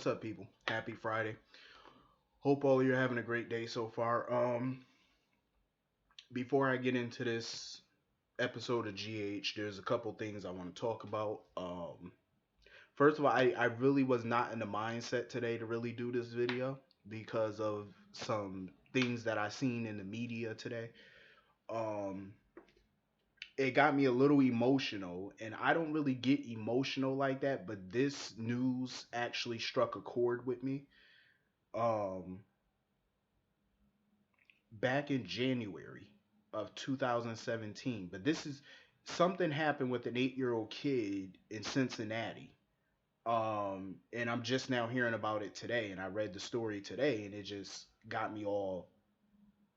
What's up, people? Happy Friday. Hope all of you are having a great day so far. Before I get into this episode of GH, there's a couple things I want to talk about. First of all, I really was not in the mindset today to really do this video because of some things that I seen in the media today. Um, it got me a little emotional, and I don't really get emotional like that, but this news actually struck a chord with me. Um, Back in January of 2017. But this is something happened with an 8-year old kid in Cincinnati. And I'm just now hearing about it today, and I read the story today, and it just got me all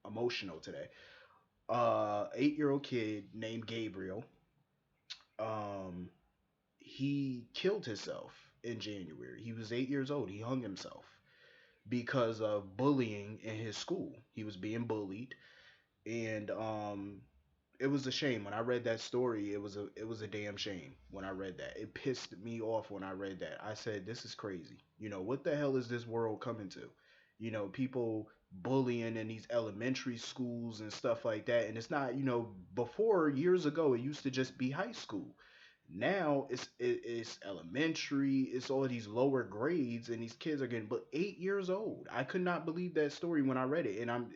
emotional today. 8-year old kid named Gabriel. Um, he killed himself in January. He was 8 years old. He hung himself because of bullying in his school. He was being bullied, and it was a shame when I read that story. It was a damn shame when I read that. It pissed me off when I read that. I said, "This is crazy. What the hell is this world coming to? People bullying in these elementary schools and stuff like that. And it's not, before years ago, it used to just be high school. Now it's elementary. It's all these lower grades, and these kids are getting. But 8 years old, I could not believe that story when I read it, and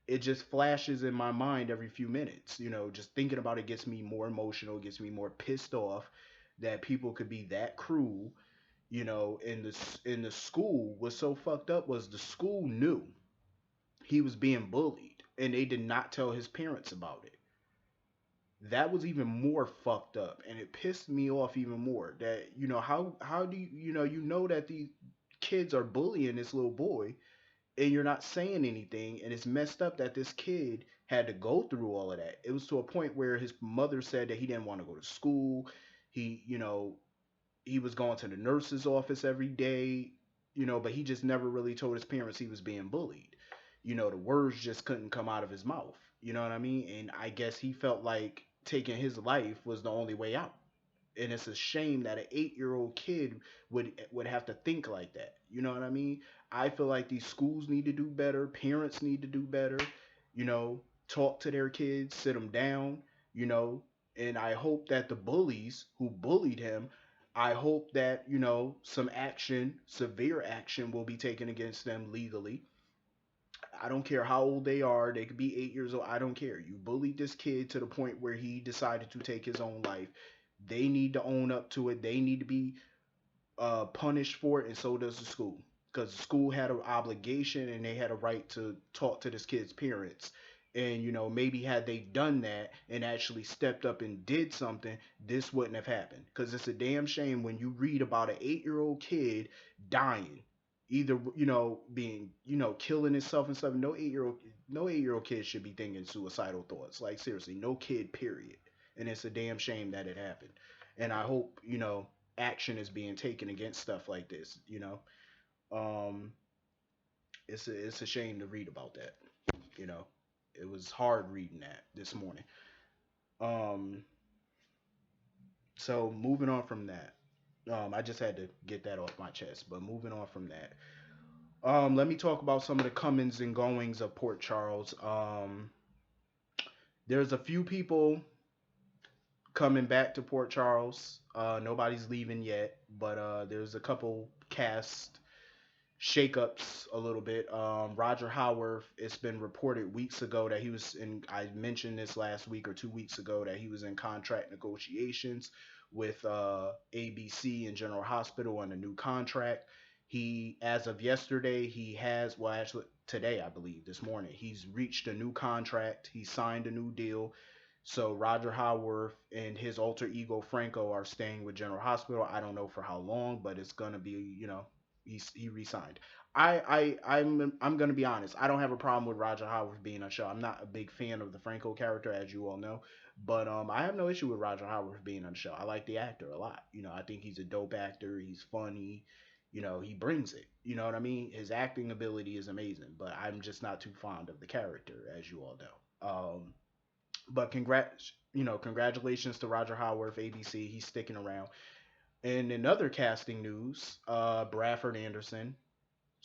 it just flashes in my mind every few minutes. Just thinking about it gets me more emotional, gets me more pissed off that people could be that cruel. In the school, what's so fucked up was the school knew he was being bullied, and they did not tell his parents about it. That was even more fucked up, and it pissed me off even more. That how do you know that these kids are bullying this little boy, and you're not saying anything, and it's messed up that this kid had to go through all of that. It was to a point where his mother said that he didn't want to go to school. He you know he was going to the nurse's office every day, but he just never really told his parents he was being bullied. The words just couldn't come out of his mouth. You know what I mean? And I guess he felt like taking his life was the only way out. And it's a shame that an 8-year old kid would have to think like that. You know what I mean? I feel like these schools need to do better. Parents need to do better. You know, talk to their kids, sit them down. You know, and I hope that the bullies who bullied him, I hope that some action, severe action, will be taken against them legally. I don't care how old they are. They could be 8 years old. I don't care. You bullied this kid to the point where he decided to take his own life. They need to own up to it. They need to be punished for it, and so does the school. Because the school had an obligation and they had a right to talk to this kid's parents. And maybe had they done that and actually stepped up and did something, this wouldn't have happened. Because it's a damn shame when you read about an 8-year old kid dying, either being killing himself and stuff. No 8-year old kid should be thinking suicidal thoughts. Like, seriously, no kid, period. And it's a damn shame that it happened. And I hope action is being taken against stuff like this. Um, it's a shame to read about that. You know, it was hard reading that this morning. Um, so moving on from that, I just had to get that off my chest. But moving on from that, let me talk about some of the comings and goings of Port Charles. There's a few people coming back to Port Charles. Nobody's leaving yet, but there's a couple cast shakeups a little bit. Roger Howarth, it's been reported weeks ago that he was in. I mentioned this last week or 2 weeks ago that he was in contract negotiations with ABC and General Hospital on a new contract. He, as of yesterday, he has, well, actually today, I believe, this morning, he's reached a new contract. He signed a new deal. So Roger Howarth and his alter ego Franco are staying with General Hospital. I don't know for how long, but it's gonna be, he resigned. I'm gonna be honest. I don't have a problem with Roger Howarth being on show. I'm not a big fan of the Franco character, as you all know, but I have no issue with Roger Howarth being on the show. I like the actor a lot. I think he's a dope actor. He's funny. He brings it. You know what I mean? His acting ability is amazing, but I'm just not too fond of the character, as you all know. But congratulations to Roger Howarth, ABC. He's sticking around. And in other casting news, Bradford Anderson,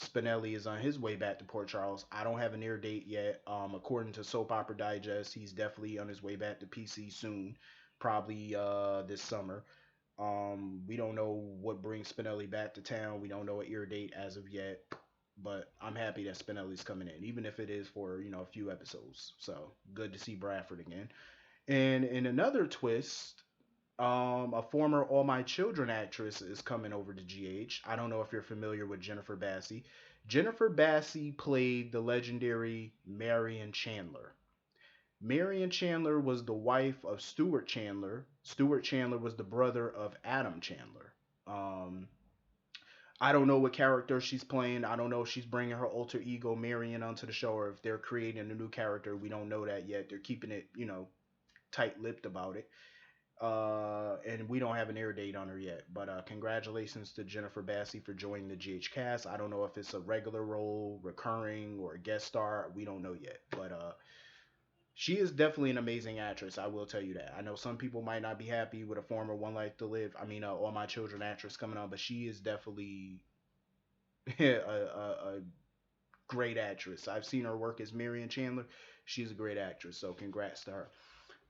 Spinelli is on his way back to Port Charles. I don't have an air date yet. According to Soap Opera Digest, he's definitely on his way back to PC soon, probably this summer. We don't know what brings Spinelli back to town. We don't know an air date as of yet, but I'm happy that Spinelli's coming in, even if it is for a few episodes. So good to see Bradford again. And in another twist, a former All My Children actress is coming over to GH. I don't know if you're familiar with Jennifer Bassey. Jennifer Bassey played the legendary Marion Chandler. Marion Chandler was the wife of Stuart Chandler. Stuart Chandler was the brother of Adam Chandler. Um, I don't know what character she's playing. I don't know if she's bringing her alter ego Marion onto the show or if they're creating a new character. We don't know that yet. They're keeping it, tight-lipped about it. And we don't have an air date on her yet. But congratulations to Jennifer Bassey for joining the GH cast. I don't know if it's a regular role, recurring, or a guest star. We don't know yet. But she is definitely an amazing actress. I will tell you that. I know some people might not be happy with a former One Life to Live. I mean, All My Children actress coming on, but she is definitely a great actress. I've seen her work as Marion Chandler. She's a great actress. So congrats to her.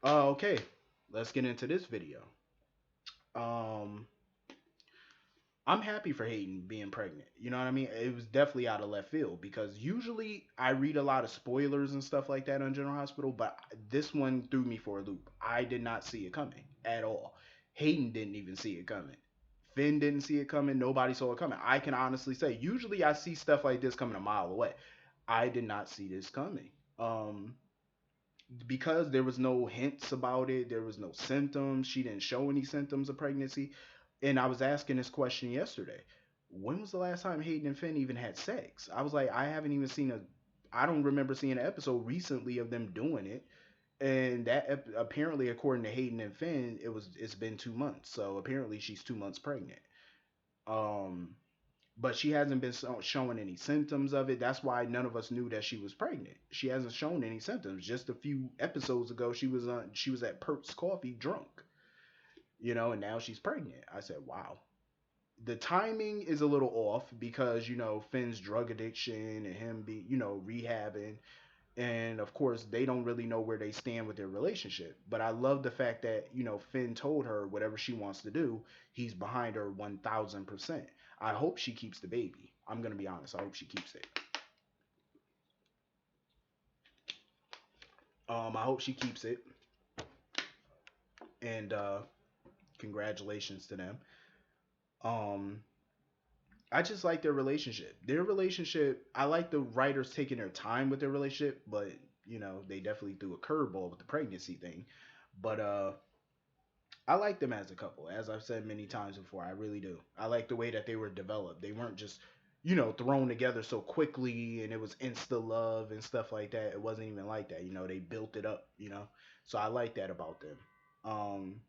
Okay, let's get into this video. Um, I'm happy for Hayden being pregnant. You know what I mean? It was definitely out of left field because usually I read a lot of spoilers and stuff like that on General Hospital, but this one threw me for a loop. I did not see it coming at all. Hayden didn't even see it coming. Finn didn't see it coming. Nobody saw it coming. I can honestly say, usually I see stuff like this coming a mile away. I did not see this coming. Um, because there was no hints about it, there was no symptoms. She didn't show any symptoms of pregnancy. And I was asking this question yesterday. When was the last time Hayden and Finn even had sex? I was like, I haven't even seen a I don't remember seeing an episode recently of them doing it. And that apparently according to Hayden and Finn, it's been 2 months. So apparently she's 2 months pregnant. Um but she hasn't been showing any symptoms of it. That's why none of us knew that she was pregnant. She hasn't shown any symptoms. Just a few episodes ago, she was at Perk's Coffee drunk, and now she's pregnant. I said, wow. The timing is a little off because Finn's drug addiction and him be rehabbing, and of course they don't really know where they stand with their relationship. But I love the fact that Finn told her whatever she wants to do, he's behind her 1,000%. I hope she keeps the baby. I'm gonna be honest. I hope she keeps it. I hope she keeps it, and congratulations to them. Um, I just like their relationship. Their relationship. I like the writers taking their time with their relationship, but they definitely threw a curveball with the pregnancy thing. But I like them as a couple, as I've said many times before. I really do. I like the way that they were developed. They weren't just, thrown together so quickly and it was insta love and stuff like that. It wasn't even like that. They built it up. So I like that about them. Um,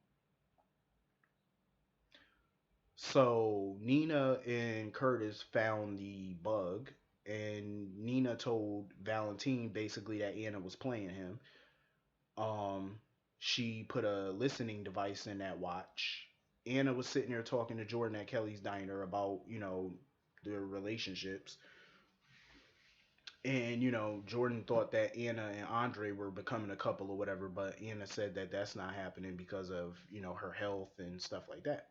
so Nina and Curtis found the bug, and Nina told Valentine basically that Anna was playing him. Um, she put a listening device in that watch. Anna was sitting there talking to Jordan at Kelly's diner about, their relationships. And, Jordan thought that Anna and Andre were becoming a couple or whatever, but Anna said that that's not happening because of, her health and stuff like that.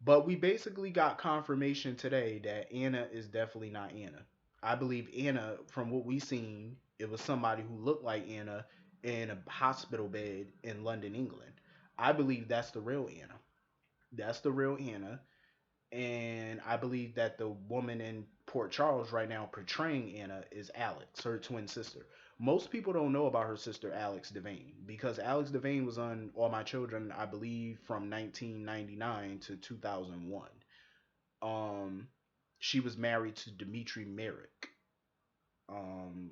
But we basically got confirmation today that Anna is definitely not Anna. I believe Anna, from what we seen, it was somebody who looked like Anna in a hospital bed in London, England. I believe that's the real Anna. That's the real Anna. And I believe that the woman in Port Charles right now portraying Anna is Alex, her twin sister. Most people don't know about her sister Alex Devane because Alex Devane was on All My Children, I believe, from 1999 to 2001. Um, she was married to Dimitri Merrick. Um,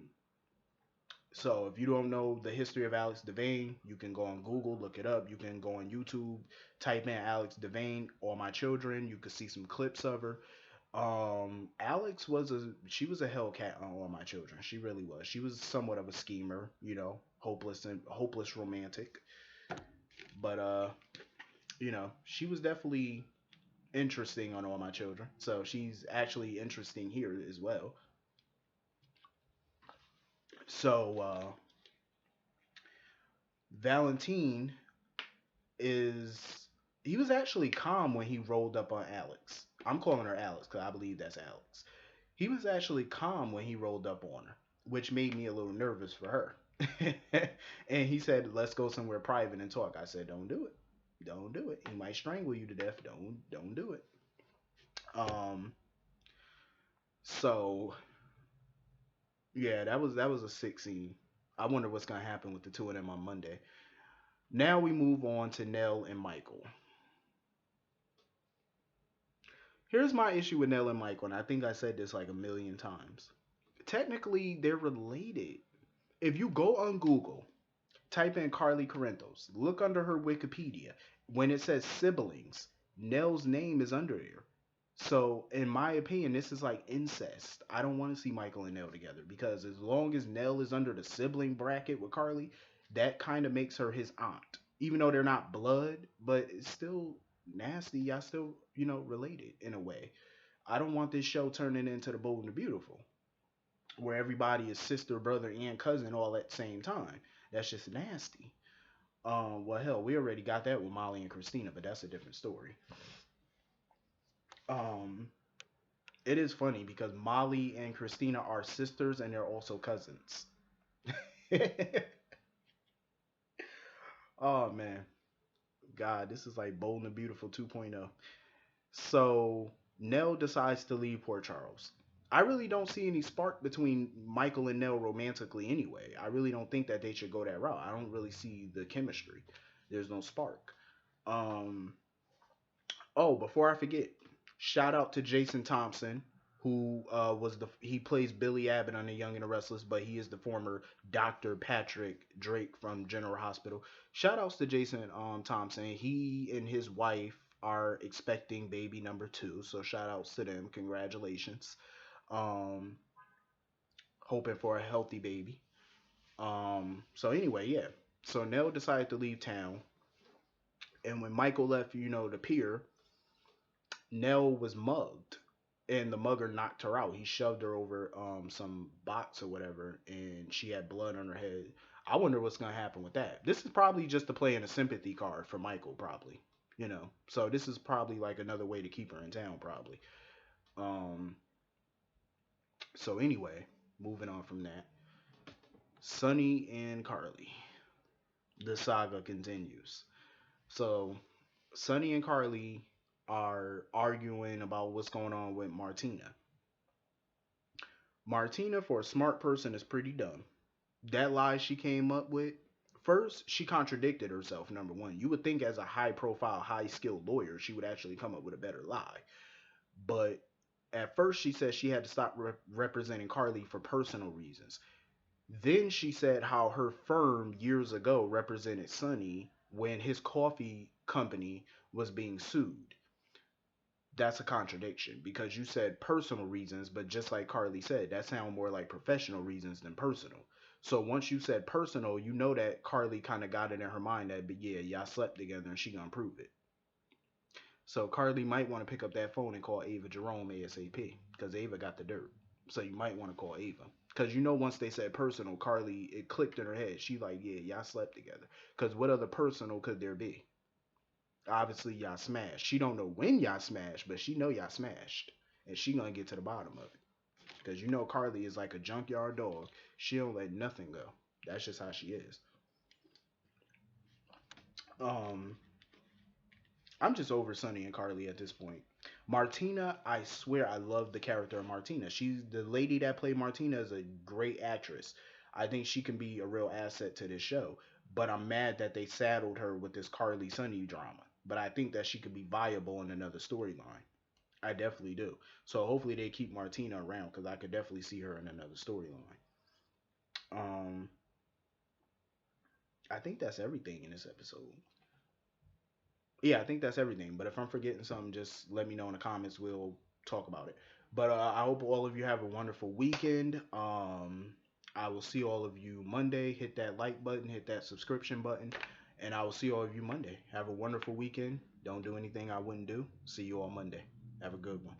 so if you don't know the history of Alex Devane, you can go on Google, look it up. You can go on YouTube, type in Alex Devane, All My Children. You can see some clips of her. Alex she was a hellcat on All My Children. She really was. She was somewhat of a schemer, hopeless and hopeless romantic. But she was definitely interesting on All My Children. So she's actually interesting here as well. So Valentine is he was actually calm when he rolled up on Alex. I'm calling her Alex because I believe that's Alex. He was actually calm when he rolled up on her, which made me a little nervous for her. And he said, "Let's go somewhere private and talk." I said, "Don't do it. Don't do it. He might strangle you to death. Don't do it." Um. So yeah, that was a sick scene. I wonder what's gonna happen with the two of them on Monday. Now we move on to Nell and Michael. Here's my issue with Nell and Michael, and I think I said this like a million times. Technically, they're related. If you go on Google, type in Carly Corinthos, look under her Wikipedia. When it says siblings, Nell's name is under there. So, in my opinion, this is like incest. I don't want to see Michael and Nell together because as long as Nell is under the sibling bracket with Carly, that kind of makes her his aunt. Even though they're not blood, but it's still nasty. Y'all still, related in a way. I don't want this show turning into the Bold and the Beautiful, where everybody is sister, brother, and cousin all at the same time. That's just nasty. Well, hell, we already got that with Molly and Christina, but that's a different story. Um, it is funny because Molly and Christina are sisters and they're also cousins. Oh man, God, this is like Bold and Beautiful 2.0. So Nell decides to leave Port Charles. I really don't see any spark between Michael and Nell romantically anyway. I really don't think that they should go that route. I don't really see the chemistry. There's no spark. Um, Oh, before I forget, shout out to Jason Thompson, who he plays Billy Abbott on The Young and the Restless, but he is the former Dr. Patrick Drake from General Hospital. Shout outs to Jason Thompson. He and his wife are expecting baby number two, so shout outs to them. Congratulations. Um, hoping for a healthy baby. So anyway, yeah. So Nell decided to leave town, and when Michael left, the pier, Nell was mugged, and the mugger knocked her out. He shoved her over some box or whatever, and she had blood on her head. I wonder what's gonna happen with that. This is probably just to play in a sympathy card for Michael, probably. So this is probably like another way to keep her in town, probably. Um. So anyway, moving on from that, Sonny and Carly. The saga continues. So Sonny and Carly are arguing about what's going on with Martina. Martina, for a smart person, is pretty dumb. That lie she came up with, first, she contradicted herself, number one. You would think, as a high profile, high skilled lawyer, she would actually come up with a better lie. But at first, she said she had to stop representing Carly for personal reasons. Then she said how her firm years ago represented Sonny when his coffee company was being sued. That's a contradiction because you said personal reasons, but just like Carly said, that sound more like professional reasons than personal. So once you said personal, you know that Carly kind of got it in her mind that, but yeah, y'all slept together and she gonna prove it. So Carly might want to pick up that phone and call Ava Jerome ASAP because Ava got the dirt. So you might want to call Ava because once they said personal, Carly, it clicked in her head. She like, yeah, y'all slept together. Because what other personal could there be? Obviously y'all smashed. She don't know when y'all smashed, but she know y'all smashed, and she gonna get to the bottom of it. Because Carly is like a junkyard dog. She don't let nothing go. That's just how she is. Um, I'm just over Sonny and Carly at this point. Martina, I swear I love the character of Martina. She's the lady that played Martina is a great actress. I think she can be a real asset to this show. But I'm mad that they saddled her with this Carly Sonny drama. But I think that she could be viable in another storyline. I definitely do. So hopefully they keep Martina around because I could definitely see her in another storyline. Um, I think that's everything in this episode. Yeah, I think that's everything. But if I'm forgetting something, just let me know in the comments. We'll talk about it. But I hope all of you have a wonderful weekend. I will see all of you Monday. Hit that like button, hit that subscription button, And I will see all of you Monday. Have a wonderful weekend. Don't do anything I wouldn't do. See you all Monday. Have a good one.